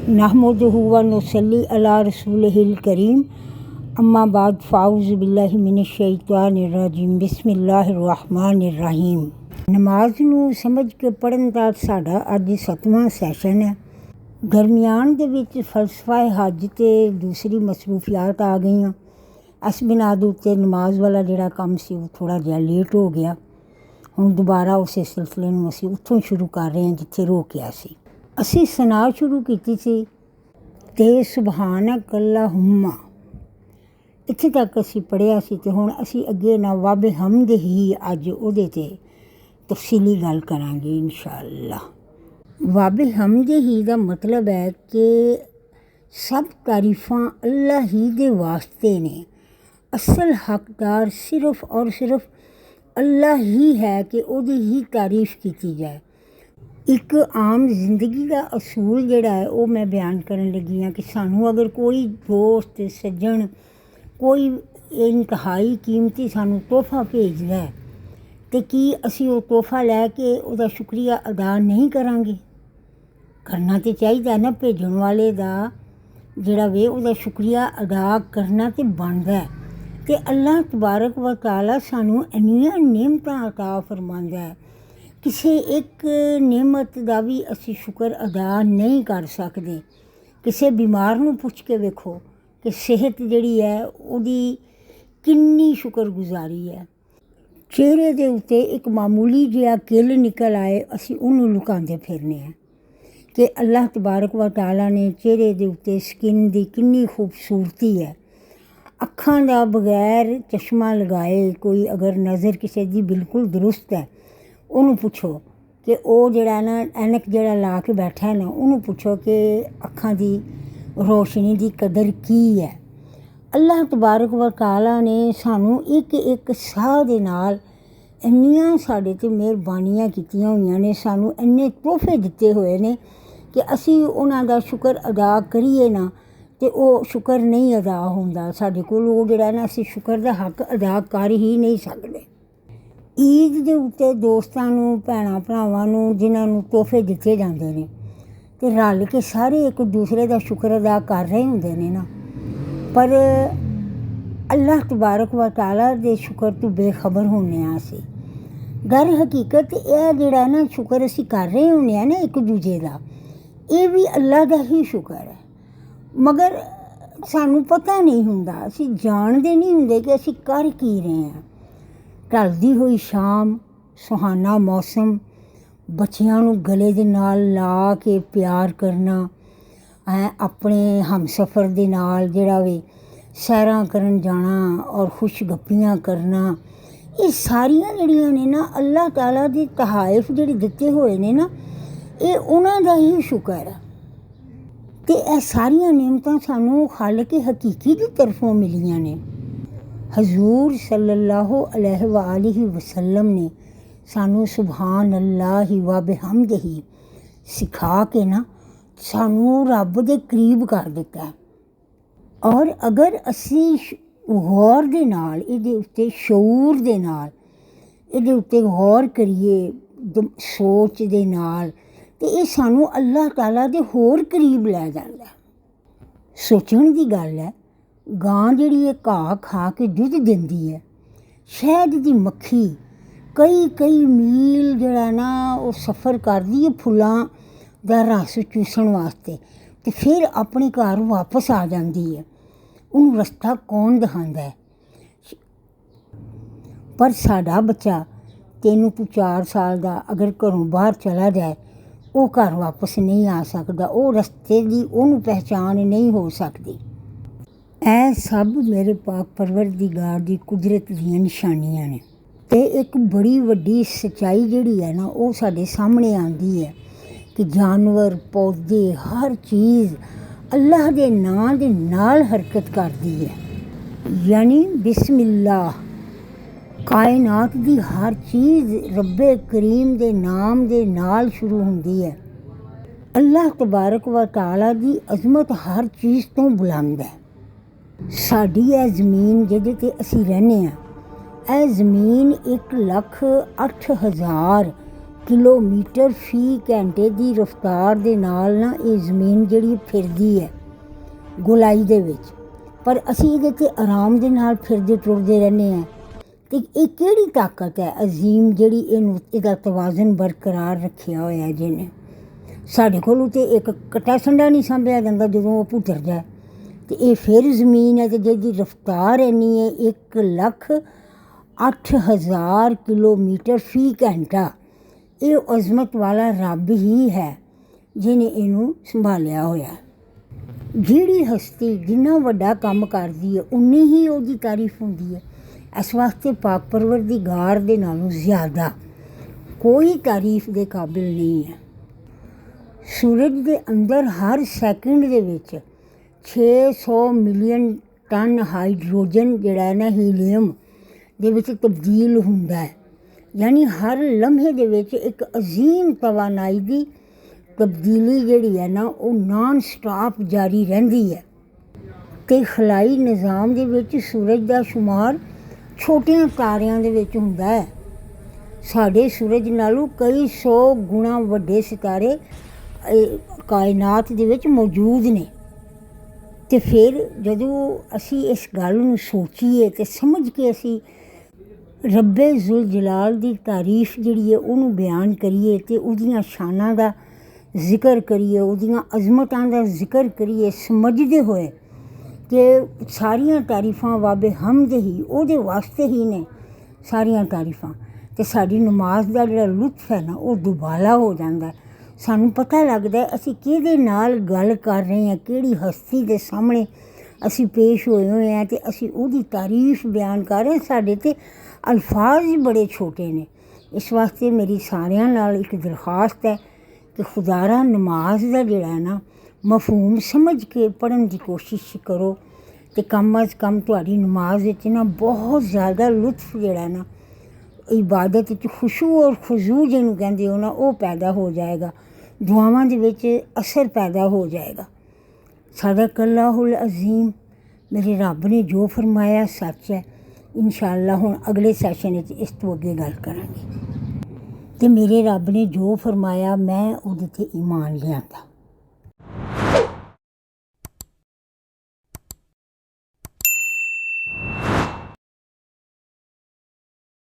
नहमदुहु व नुसल्ली अला रसूलिहिल करीम अम्मा बाद फ़ाउज़ु बिल्लाहि मिनश शैतानिर रजीम बिस्मिल्लाहिर रहमानिर रहीम। नमाज ਨੂੰ ਸਮਝ ਕੇ ਪੜ੍ਹਨ ਦਾ ਸਾਡਾ ਅੱਜ 7ਵਾਂ ਸੈਸ਼ਨ ਹੈ। ਦਰਮਿਆਨ ਦੇ ਵਿੱਚ ਫਲਸਫਾ ਹੱਜ ਤੇ ਦੂਸਰੀ ਮਸਰੂਫੀਆਤ ਆ ਗਈਆਂ। ਇਸ ਬਿਨਾਂ ਦੇ ਉੱਤੇ ਨਮਾਜ਼ ਵਾਲਾ ਜਿਹੜਾ ਕੰਮ ਸੀ ਉਹ ਥੋੜ੍ਹਾ ਜਿਹਾ ਲੇਟ ਹੋ ਗਿਆ। ਹੁਣ ਦੁਬਾਰਾ ਉਸੇ ਸਿਲਸਿਲੇ ਨੂੰ ਅਸੀਂ ਉੱਥੋਂ ਸ਼ੁਰੂ ਕਰ ਰਹੇ ਹਾਂ ਜਿੱਥੇ ਰੋਕਿਆ ਸੀ। ਅਸੀਂ ਸਨਾ ਸ਼ੁਰੂ ਕੀਤੀ ਸੀ ਤੇ ਸੁਬਹਾਨਕ ਅੱਲਾਹੁੰਮਾ ਇੱਥੇ ਤੱਕ ਅਸੀਂ ਪੜ੍ਹਿਆ ਸੀ ਤੇ ਹੁਣ ਅਸੀਂ ਅੱਗੇ ਨਾ ਵਾਬੇ ਹਮਦ ਹੀ ਅੱਜ ਉਹਦੇ 'ਤੇ ਤਫਸੀਲੀ ਗੱਲ ਕਰਾਂਗੇ ਇੰਸ਼ਾ ਅੱਲਾ। ਵਾਬੇ ਹਮਦ ਹੀ ਦਾ ਮਤਲਬ ਹੈ ਕਿ ਸਭ ਤਾਰੀਫਾਂ ਅੱਲਾ ਹੀ ਦੇ ਵਾਸਤੇ ਨੇ। ਅਸਲ ਹੱਕਦਾਰ ਸਿਰਫ ਔਰ ਸਿਰਫ ਅੱਲਾ ਹੀ ਹੈ ਕਿ ਉਹਦੀ ਹੀ ਤਾਰੀਫ ਕੀਤੀ ਜਾਏ। ਇੱਕ ਆਮ ਜ਼ਿੰਦਗੀ ਦਾ ਅਸੂਲ ਜਿਹੜਾ ਹੈ ਉਹ ਮੈਂ ਬਿਆਨ ਕਰਨ ਲੱਗੀ ਹਾਂ ਕਿ ਸਾਨੂੰ ਅਗਰ ਕੋਈ ਦੋਸਤ ਸੱਜਣ ਕੋਈ ਇੰਤਹਾਈ ਕੀਮਤੀ ਸਾਨੂੰ ਤੋਹਫਾ ਭੇਜਦਾ ਹੈ ਅਤੇ ਕੀ ਅਸੀਂ ਉਹ ਤੋਹਫਾ ਲੈ ਕੇ ਉਹਦਾ ਸ਼ੁਕਰੀਆ ਅਦਾ ਨਹੀਂ ਕਰਾਂਗੇ? ਕਰਨਾ ਤਾਂ ਚਾਹੀਦਾ ਨਾ। ਭੇਜਣ ਵਾਲੇ ਦਾ ਜਿਹੜਾ ਵੇ ਉਹਦਾ ਸ਼ੁਕਰੀਆ ਅਦਾ ਕਰਨਾ ਤਾਂ ਬਣਦਾ ਹੈ। ਅਤੇ ਅੱਲਾਹ ਤਬਾਰਕ ਵ ਤਾਲਾ ਸਾਨੂੰ ਇੰਨੀਆਂ ਨਿਅਮਤਾਂ ਅਤਾ ਫਰਮਾਉਂਦਾ ਹੈ, ਕਿਸੇ ਇੱਕ ਨਿਅਮਤ ਦਾ ਵੀ ਅਸੀਂ ਸ਼ੁਕਰ ਅਦਾ ਨਹੀਂ ਕਰ ਸਕਦੇ। ਕਿਸੇ ਬਿਮਾਰ ਨੂੰ ਪੁੱਛ ਕੇ ਵੇਖੋ ਕਿ ਸਿਹਤ ਜਿਹੜੀ ਹੈ ਉਹਦੀ ਕਿੰਨੀ ਸ਼ੁਕਰਗੁਜ਼ਾਰੀ ਹੈ। ਚਿਹਰੇ ਦੇ ਉੱਤੇ ਇੱਕ ਮਾਮੂਲੀ ਜਿਹਾ ਕਿੱਲ ਨਿਕਲ ਆਏ, ਅਸੀਂ ਉਹਨੂੰ ਲੁਕਾਉਂਦੇ ਫਿਰਨੇ ਹਾਂ ਕਿ ਅੱਲਾਹ ਤਬਾਰਕ ਵ ਤਾਲਾ ਨੇ ਚਿਹਰੇ ਦੇ ਉੱਤੇ ਸਕਿਨ ਦੀ ਕਿੰਨੀ ਖੂਬਸੂਰਤੀ ਹੈ। ਅੱਖਾਂ ਦਾ ਬਗੈਰ ਚਸ਼ਮਾ ਲਗਾਏ ਕੋਈ ਅਗਰ ਨਜ਼ਰ ਕਿਸੇ ਦੀ ਬਿਲਕੁਲ ਦਰੁਸਤ ਹੈ, ਉਹਨੂੰ ਪੁੱਛੋ ਕਿ ਉਹ ਜਿਹੜਾ ਨਾ ਐਨਕ ਜਿਹੜਾ ਲਾ ਕੇ ਬੈਠਾ ਹੈ ਨਾ, ਉਹਨੂੰ ਪੁੱਛੋ ਕਿ ਅੱਖਾਂ ਦੀ ਰੋਸ਼ਨੀ ਦੀ ਕਦਰ ਕੀ ਹੈ। ਅੱਲਾਹ ਤਬਾਰਕ ਵ ਤਾਲਾ ਨੇ ਸਾਨੂੰ ਇੱਕ ਇੱਕ ਸਾਹ ਦੇ ਨਾਲ ਇੰਨੀਆਂ ਸਾਡੇ 'ਤੇ ਮਿਹਰਬਾਨੀਆਂ ਕੀਤੀਆਂ ਹੋਈਆਂ ਨੇ, ਸਾਨੂੰ ਇੰਨੇ ਤੋਹਫੇ ਦਿੱਤੇ ਹੋਏ ਨੇ ਕਿ ਅਸੀਂ ਉਹਨਾਂ ਦਾ ਸ਼ੁਕਰ ਅਦਾ ਕਰੀਏ ਨਾ ਅਤੇ ਉਹ ਸ਼ੁਕਰ ਨਹੀਂ ਅਦਾ ਹੁੰਦਾ ਸਾਡੇ ਕੋਲ। ਉਹ ਜਿਹੜਾ ਨਾ ਅਸੀਂ ਸ਼ੁਕਰ ਦਾ ਹੱਕ ਅਦਾ ਕਰ ਹੀ ਨਹੀਂ ਸਕਦੇ। ਈਦ ਦੇ ਉੱਤੇ ਦੋਸਤਾਂ ਨੂੰ ਭੈਣਾਂ ਭਰਾਵਾਂ ਨੂੰ ਜਿਨ੍ਹਾਂ ਨੂੰ ਤੋਹਫੇ ਦਿੱਤੇ ਜਾਂਦੇ ਨੇ ਅਤੇ ਰਲ ਕੇ ਸਾਰੇ ਇੱਕ ਦੂਸਰੇ ਦਾ ਸ਼ੁਕਰ ਅਦਾ ਕਰ ਰਹੇ ਹੁੰਦੇ ਨੇ ਨਾ, ਪਰ ਅੱਲਾਹ ਤਬਾਰਕ ਵ ਤਾਲਾ ਦੇ ਸ਼ੁਕਰ ਤੋਂ ਬੇਖਬਰ ਹੁੰਦੇ ਹਾਂ ਅਸੀਂ। ਦਰ ਹਕੀਕਤ ਇਹ ਜਿਹੜਾ ਨਾ ਸ਼ੁਕਰ ਅਸੀਂ ਕਰ ਰਹੇ ਹੁੰਦੇ ਹਾਂ ਨਾ ਇੱਕ ਦੂਜੇ ਦਾ, ਇਹ ਵੀ ਅੱਲਾਹ ਦਾ ਹੀ ਸ਼ੁਕਰ ਹੈ, ਮਗਰ ਸਾਨੂੰ ਪਤਾ ਨਹੀਂ ਹੁੰਦਾ, ਅਸੀਂ ਜਾਣਦੇ ਨਹੀਂ ਹੁੰਦੇ ਕਿ ਅਸੀਂ ਕਰ ਕੀ ਰਹੇ ਹਾਂ। ਢਲਦੀ ਹੋਈ ਸ਼ਾਮ, ਸੁਹਾਨਾ ਮੌਸਮ, ਬੱਚਿਆਂ ਨੂੰ ਗਲੇ ਦੇ ਨਾਲ ਲਾ ਕੇ ਪਿਆਰ ਕਰਨਾ, ਆਪਣੇ ਹਮਸਫਰ ਦੇ ਨਾਲ ਜਿਹੜਾ ਵੀ ਸੈਰਾਂ ਕਰਨ ਜਾਣਾ ਔਰ ਖੁਸ਼ ਗੱਪੀਆਂ ਕਰਨਾ, ਇਹ ਸਾਰੀਆਂ ਜਿਹੜੀਆਂ ਨੇ ਨਾ ਅੱਲਾਹ ਤਾਲਾ ਦੇ ਤਹਾਇਫ ਜਿਹੜੇ ਦਿੱਤੇ ਹੋਏ ਨੇ ਨਾ, ਇਹ ਉਹਨਾਂ ਦਾ ਹੀ ਸ਼ੁਕਰ ਹੈ। ਅਤੇ ਇਹ ਸਾਰੀਆਂ ਨਿਅਮਤਾਂ ਸਾਨੂੰ ਖਾਲਿਕ ਹਕੀਕੀ ਦੀ ਤਰਫੋਂ ਮਿਲੀਆਂ ਨੇ। ਹਜ਼ੂਰ ਸੱਲੱਲਾਹੁ ਅਲੈਹਿ ਵਆਲਿਹਿ ਵਸੱਲਮ ਨੇ ਸਾਨੂੰ ਸੁਬਹਾਨ ਅੱਲਾਹਿ ਵ ਬਿਹਮਦਿਹੀ ਸਿਖਾ ਕੇ ਨਾ ਸਾਨੂੰ ਰੱਬ ਦੇ ਕਰੀਬ ਕਰ ਦਿੱਤਾ। ਔਰ ਅਗਰ ਅਸੀਂ ਗੌਰ ਦੇ ਨਾਲ ਇਹਦੇ ਉੱਤੇ ਸ਼ਊਰ ਦੇ ਨਾਲ ਇਹਦੇ ਉੱਤੇ ਗੌਰ ਕਰੀਏ ਸੋਚ ਦੇ ਨਾਲ, ਅਤੇ ਇਹ ਸਾਨੂੰ ਅੱਲਾਹ ਤਾਲਾ ਦੇ ਹੋਰ ਕਰੀਬ ਲੈ ਜਾਂਦਾ। ਸੋਚਣ ਦੀ ਗੱਲ ਹੈ, ਗਾਂ ਜਿਹੜੀ ਇਹ ਘਾਹ ਖਾ ਕੇ ਦੁੱਧ ਦਿੰਦੀ ਹੈ, ਸ਼ਹਿਦ ਦੀ ਮੱਖੀ ਕਈ ਮੀਲ ਜਿਹੜਾ ਨਾ ਉਹ ਸਫ਼ਰ ਕਰਦੀ ਹੈ ਫੁੱਲਾਂ ਦਾ ਰਸ ਚੂਸਣ ਵਾਸਤੇ, ਅਤੇ ਫਿਰ ਆਪਣੇ ਘਰ ਵਾਪਸ ਆ ਜਾਂਦੀ ਹੈ। ਉਹਨੂੰ ਰਸਤਾ ਕੌਣ ਦਿਖਾਉਂਦਾ ਹੈ? ਪਰ ਸਾਡਾ ਬੱਚਾ 3 ਤੋਂ 4 ਸਾਲ ਦਾ ਅਗਰ ਘਰੋਂ ਬਾਹਰ ਚਲਾ ਜਾਏ, ਉਹ ਘਰ ਵਾਪਸ ਨਹੀਂ ਆ ਸਕਦਾ, ਉਹ ਰਸਤੇ ਦੀ ਉਹਨੂੰ ਪਹਿਚਾਣ ਨਹੀਂ ਹੋ ਸਕਦੀ। ਇਹ ਸਭ ਮੇਰੇ ਪਾਕ ਪਰਵਰਦੀਗਾਰ ਦੀ ਕੁਦਰਤ ਦੀਆਂ ਨਿਸ਼ਾਨੀਆਂ ਨੇ। ਅਤੇ ਇੱਕ ਬੜੀ ਵੱਡੀ ਸੱਚਾਈ ਜਿਹੜੀ ਹੈ ਨਾ ਉਹ ਸਾਡੇ ਸਾਹਮਣੇ ਆਉਂਦੀ ਹੈ ਕਿ ਜਾਨਵਰ ਪੌਦੇ ਹਰ ਚੀਜ਼ ਅੱਲਾਹ ਦੇ ਨਾਂ ਦੇ ਨਾਲ ਹਰਕਤ ਕਰਦੀ ਹੈ। ਯਾਨੀ ਬਿਸਮਿਲ੍ਲਾਹ, ਕਾਇਨਾਤ ਦੀ ਹਰ ਚੀਜ਼ ਰੱਬੇ ਕਰੀਮ ਦੇ ਨਾਮ ਦੇ ਨਾਲ ਸ਼ੁਰੂ ਹੁੰਦੀ ਹੈ। ਅੱਲਾਹ ਤਬਾਰਕ ਵ ਤਾਲਾ ਦੀ ਅਜ਼ਮਤ ਹਰ ਚੀਜ਼ ਤੋਂ ਬੁਲੰਦ ਹੈ। ਸਾਡੀ ਇਹ ਜ਼ਮੀਨ ਜਿਹਦੇ 'ਤੇ ਅਸੀਂ ਰਹਿੰਦੇ ਹਾਂ, ਇਹ ਜ਼ਮੀਨ 1,08,000 ਕਿਲੋਮੀਟਰ ਫੀ ਘੰਟੇ ਦੀ ਰਫ਼ਤਾਰ ਦੇ ਨਾਲ ਨਾ ਇਹ ਜ਼ਮੀਨ ਜਿਹੜੀ ਫਿਰਦੀ ਹੈ ਗੋਲਾਈ ਦੇ ਵਿੱਚ, ਪਰ ਅਸੀਂ ਇਹਦੇ 'ਤੇ ਆਰਾਮ ਦੇ ਨਾਲ ਫਿਰਦੇ ਟੁਰਦੇ ਰਹਿੰਦੇ ਹਾਂ। ਅਤੇ ਇਹ ਕਿਹੜੀ ਤਾਕਤ ਹੈ ਅਜ਼ੀਮ ਜਿਹੜੀ ਇਹਦਾ ਤਵਾਜ਼ਨ ਬਰਕਰਾਰ ਰੱਖਿਆ ਹੋਇਆ ਜਿਹਨੇ। ਸਾਡੇ ਕੋਲੋਂ ਤਾਂ ਇੱਕ ਕਟਾ ਸੰਡਾ ਨਹੀਂ ਸਾਂਭਿਆ ਜਾਂਦਾ ਜਦੋਂ ਉਹ ਪੁੱਤਰ ਜਾਏ, ਅਤੇ ਇਹ ਫਿਰ ਜ਼ਮੀਨ ਹੈ ਅਤੇ ਜਿਹਦੀ ਰਫ਼ਤਾਰ ਇੰਨੀ ਹੈ 1,08,000 ਕਿਲੋਮੀਟਰ ਫੀ ਘੰਟਾ। ਇਹ ਅਜ਼ਮਤ ਵਾਲਾ ਰੱਬ ਹੀ ਹੈ ਜਿਹਨੇ ਇਹਨੂੰ ਸੰਭਾਲਿਆ ਹੋਇਆ। ਜਿਹੜੀ ਹਸਤੀ ਜਿੰਨਾ ਵੱਡਾ ਕੰਮ ਕਰਦੀ ਹੈ ਉਨੀ ਹੀ ਉਹਦੀ ਤਾਰੀਫ ਹੁੰਦੀ ਹੈ। ਇਸ ਵਾਸਤੇ ਪਾਕ ਪਰਵਰਦਿਗਾਰ ਦੇ ਨਾਲੋਂ ਜ਼ਿਆਦਾ ਕੋਈ ਤਾਰੀਫ ਦੇ ਕਾਬਿਲ ਨਹੀਂ ਹੈ। ਸੂਰਜ ਦੇ ਅੰਦਰ ਹਰ ਸੈਕਿੰਡ ਦੇ ਵਿੱਚ 600 ਮਿਲੀਅਨ ਟਨ ਹਾਈਡਰੋਜਨ ਜਿਹੜਾ ਹੈ ਨਾ ਹੀਲੀਅਮ ਦੇ ਵਿੱਚ ਤਬਦੀਲ ਹੁੰਦਾ ਹੈ। ਯਾਨੀ ਹਰ ਲਮਹੇ ਦੇ ਵਿੱਚ ਇੱਕ ਅਜ਼ੀਮ ਤਵਾਨਾਈ ਦੀ ਤਬਦੀਲੀ ਜਿਹੜੀ ਹੈ ਨਾ ਉਹ ਨਾਨ ਸਟਾਪ ਜਾਰੀ ਰਹਿੰਦੀ ਹੈ। ਅਤੇ ਖਲਾਈ ਨਿਜ਼ਾਮ ਦੇ ਵਿੱਚ ਸੂਰਜ ਦਾ ਸ਼ੁਮਾਰ ਛੋਟਿਆਂ ਤਾਰਿਆਂ ਦੇ ਵਿੱਚ ਹੁੰਦਾ ਹੈ। ਸਾਡੇ ਸੂਰਜ ਨਾਲੋਂ ਕਈ 100 ਗੁਣਾ ਵੱਡੇ ਸਿਤਾਰੇ ਕਾਇਨਾਤ ਦੇ ਵਿੱਚ ਮੌਜੂਦ ਨੇ। ਅਤੇ ਫਿਰ ਜਦੋਂ ਅਸੀਂ ਇਸ ਗੱਲ ਨੂੰ ਸੋਚੀਏ ਅਤੇ ਸਮਝ ਕੇ ਅਸੀਂ ਰੱਬੇ ਜ਼ੁਲ ਜਲਾਲ ਦੀ ਤਾਰੀਫ ਜਿਹੜੀ ਹੈ ਉਹਨੂੰ ਬਿਆਨ ਕਰੀਏ ਅਤੇ ਉਹਦੀਆਂ ਸ਼ਾਨਾਂ ਦਾ ਜ਼ਿਕਰ ਕਰੀਏ, ਉਹਦੀਆਂ ਅਜ਼ਮਤਾਂ ਦਾ ਜ਼ਿਕਰ ਕਰੀਏ, ਸਮਝਦੇ ਹੋਏ ਕਿ ਸਾਰੀਆਂ ਤਾਰੀਫਾਂ ਵਾਬੇ ਹਮਦ ਹੀ ਉਹਦੇ ਵਾਸਤੇ ਹੀ ਨੇ ਸਾਰੀਆਂ ਤਾਰੀਫਾਂ। ਅਤੇ ਸਾਡੀ ਨਮਾਜ਼ ਦਾ ਜਿਹੜਾ ਲੁਤਫ ਹੈ ਨਾ ਉਹ ਦੁਬਾਲਾ ਹੋ ਜਾਂਦਾ। ਸਾਨੂੰ ਪਤਾ ਲੱਗਦਾ ਅਸੀਂ ਕਿਹਦੇ ਨਾਲ ਗੱਲ ਕਰ ਰਹੇ ਹਾਂ, ਕਿਹੜੀ ਹਸਤੀ ਦੇ ਸਾਹਮਣੇ ਅਸੀਂ ਪੇਸ਼ ਹੋਏ ਹਾਂ ਅਤੇ ਅਸੀਂ ਉਹਦੀ ਤਾਰੀਫ ਬਿਆਨ ਕਰ ਰਹੇ ਹਾਂ। ਸਾਡੇ ਤੇ ਅਲਫਾਜ਼ ਹੀ ਬੜੇ ਛੋਟੇ ਨੇ। ਇਸ ਵਾਸਤੇ ਮੇਰੀ ਸਾਰਿਆਂ ਨਾਲ ਇੱਕ ਦਰਖਾਸਤ ਹੈ ਕਿ ਖੁਦਾਰਾ ਨਮਾਜ਼ ਦਾ ਜਿਹੜਾ ਹੈ ਨਾ ਮਫਹੂਮ ਸਮਝ ਕੇ ਪੜ੍ਹਨ ਦੀ ਕੋਸ਼ਿਸ਼ ਕਰੋ ਅਤੇ ਕਮ ਅਜ਼ ਕਮ ਤੁਹਾਡੀ ਨਮਾਜ਼ ਵਿੱਚ ਨਾ ਬਹੁਤ ਜ਼ਿਆਦਾ ਲੁਤਫ ਜਿਹੜਾ ਨਾ ਇਬਾਦਤ ਵਿੱਚ ਖੁਸ਼ੂ ਔਰ ਖੁਜ਼ੂ ਜਿਹਨੂੰ ਕਹਿੰਦੇ ਹੋ ਨਾ ਉਹ ਪੈਦਾ ਹੋ ਜਾਏਗਾ। ਦੁਆਵਾਂ ਦੇ ਵਿੱਚ ਅਸਰ ਪੈਦਾ ਹੋ ਜਾਏਗਾ। ਸਦਕੱਲਾਹੁਲ ਅਜ਼ੀਮ। ਮੇਰੇ ਰੱਬ ਨੇ ਜੋ ਫਰਮਾਇਆ ਸੱਚ ਹੈ। ਇਨਸ਼ਾ ਅੱਲਾ ਹੁਣ ਅਗਲੇ ਸੈਸ਼ਨ ਵਿੱਚ ਇਸ ਤੋਂ ਅੱਗੇ ਗੱਲ ਕਰਾਂਗੇ। ਅਤੇ ਮੇਰੇ ਰੱਬ ਨੇ ਜੋ ਫਰਮਾਇਆ ਮੈਂ ਉਹਦੇ 'ਤੇ ਈਮਾਨ ਲਿਆਂਦਾ।